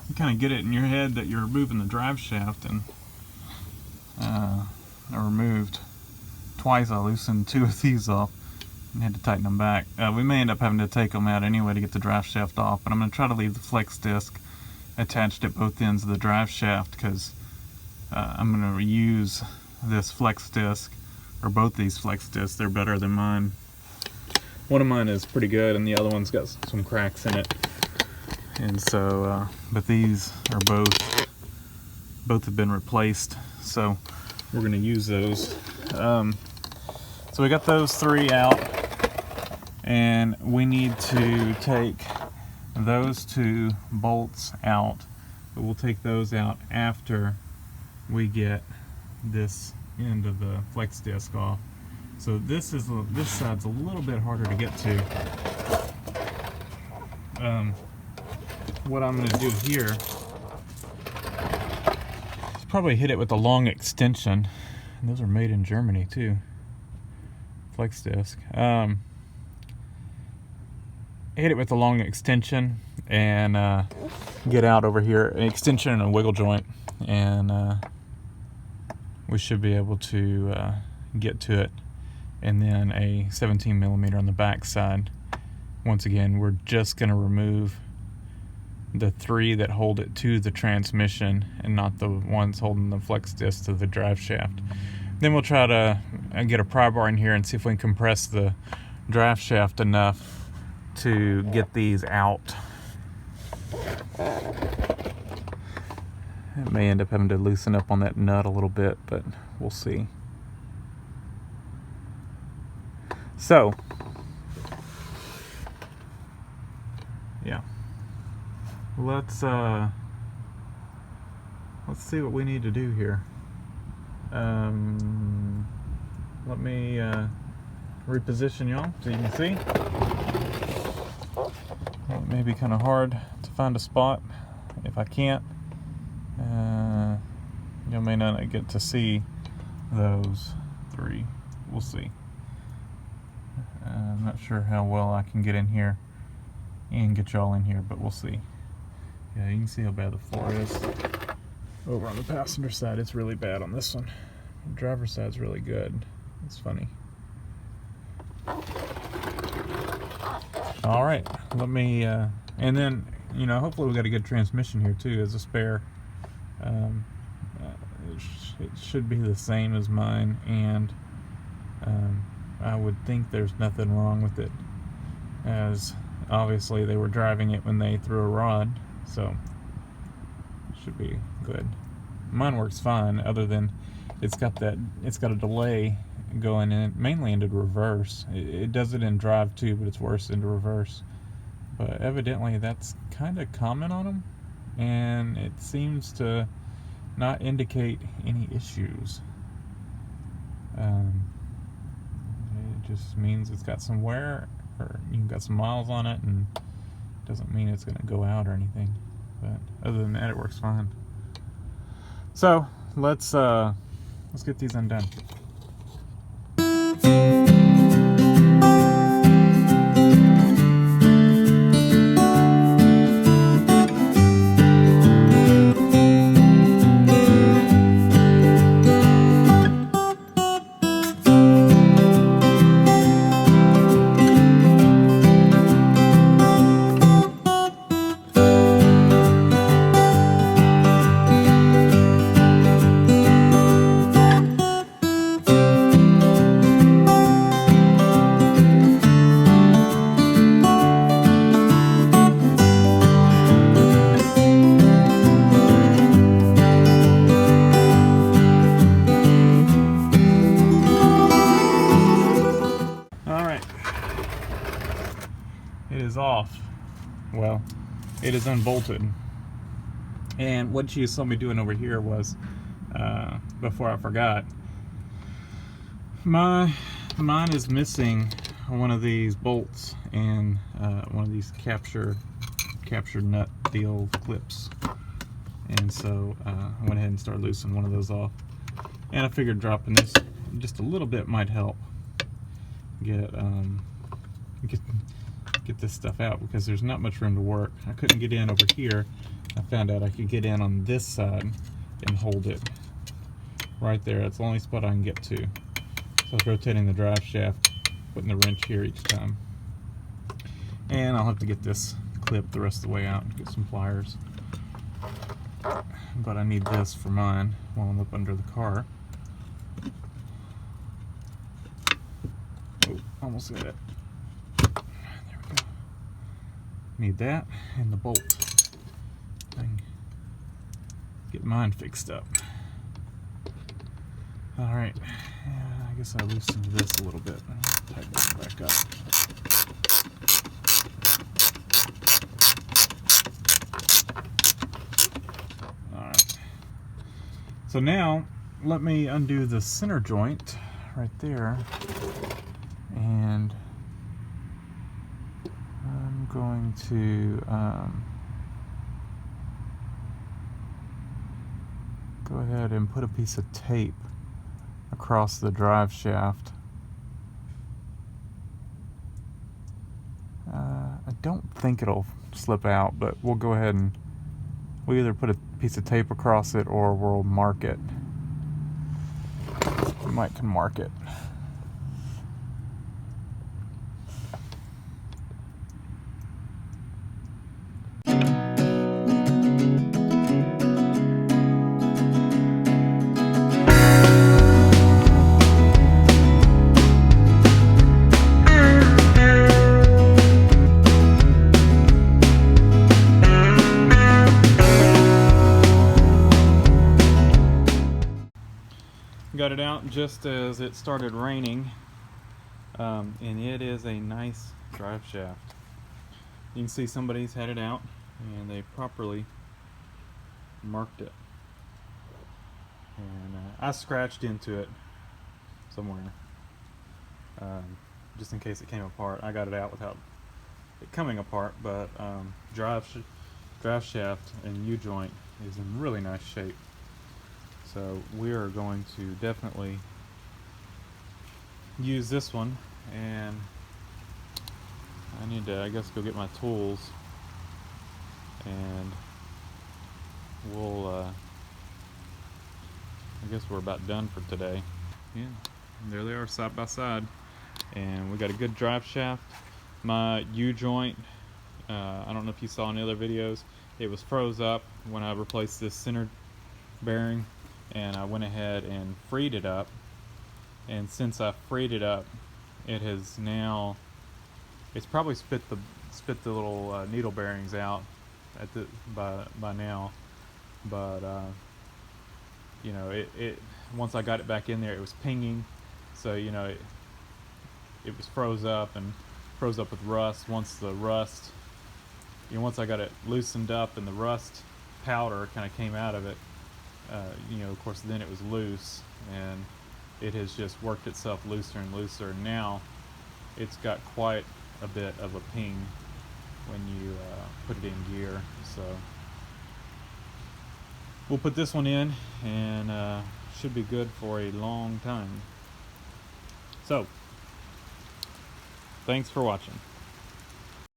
you kind of get it in your head that you're removing the drive shaft, and I removed twice. I loosened 2 of these off and had to tighten them back. We may end up having to take them out anyway to get the drive shaft off, but I'm going to try to leave the flex disc attached at both ends of the drive shaft, because I'm going to reuse this flex disc, or both these flex discs. They're better than mine. One of mine is pretty good and the other one's got some cracks in it, and so but these are both have been replaced, so we're going to use those. So we got those 3 out, and we need to take those 2 bolts out, but we'll take those out after we get this end of the flex disc off. So this side's a little bit harder to get to. What I'm going to do here is probably hit it with a long extension. And those are made in Germany too. Flex disc. Hit it with a long extension and get out over here, an extension and a wiggle joint, and we should be able to get to it. And then a 17 millimeter on the back side. Once again, we're just going to remove the 3 that hold it to the transmission and not the ones holding the flex disc to the drive shaft. Then we'll try to get a pry bar in here and see if we can compress the drive shaft enough to get these out. It may end up having to loosen up on that nut a little bit, but we'll see. So, yeah, let's see what we need to do here. Let me reposition y'all so you can see. It may be kind of hard to find a spot. If I can't, you may not get to see those 3. We'll see. I'm not sure how well I can get in here and get y'all in here, but we'll see. Yeah, you can see how bad the floor is. Over on the passenger side, it's really bad on this one. The driver's side's really good. It's funny. All right, let me, and then, you know, hopefully we got a good transmission here too as a spare. It should be the same as mine, and I would think there's nothing wrong with it, as obviously they were driving it when they threw a rod, so it should be good. Mine works fine, other than it's got a delay going in, mainly into reverse. It does it in drive too, but it's worse into reverse. But evidently that's kind of common on them, and it seems to not indicate any issues. It just means it's got some wear, or you've got some miles on it, and doesn't mean it's going to go out or anything. But other than that, it works fine. So let's get these undone. It is off. Well, it is unbolted. And what you saw me doing over here was, before I forgot, mine is missing one of these bolts and one of these capture nut deal clips. And so I went ahead and started loosening one of those off. And I figured dropping this just a little bit might help get this stuff out, because there's not much room to work. I couldn't get in over here I found out I could get in on this side and hold it right there. That's the only spot I can get to. So I was rotating the drive shaft, putting the wrench here each time. And I'll have to get this clipped the rest of the way out and get some pliers. But I need this for mine while I'm up under the car. Oh, almost got it. There we go. Need that and the bolt. I can get mine fixed up. Alright, I guess I loosened this a little bit. I'll tighten it back up. Alright. So now, let me undo the center joint right there. And I'm going to go ahead and put a piece of tape across the drive shaft. I don't think it'll slip out, but we'll go ahead and we'll either put a piece of tape across it or we'll mark it. We might can mark it. Got it out just as it started raining, and it is a nice drive shaft. You can see somebody's had it out and they properly marked it, and I scratched into it somewhere just in case it came apart. I got it out without it coming apart, but drive shaft and U-joint is in really nice shape. So we are going to definitely use this one, and I need to, I guess, go get my tools, and we'll, I guess we're about done for today. Yeah, there they are side by side, and we got a good drive shaft. My U-joint, I don't know if you saw in the other videos, it was froze up when I replaced this center bearing, and I went ahead and freed it up, and since I freed it up, it has now, it's probably spit the little needle bearings out at the by now, but you know, it once I got it back in there, it was pinging, so you know, it was froze up with rust. Once the rust, you know, once I got it loosened up and the rust powder kind of came out of it, you know, of course, then it was loose, and it has just worked itself looser and looser. Now it's got quite a bit of a ping when you put it in gear. So we'll put this one in, and should be good for a long time. So thanks for watching.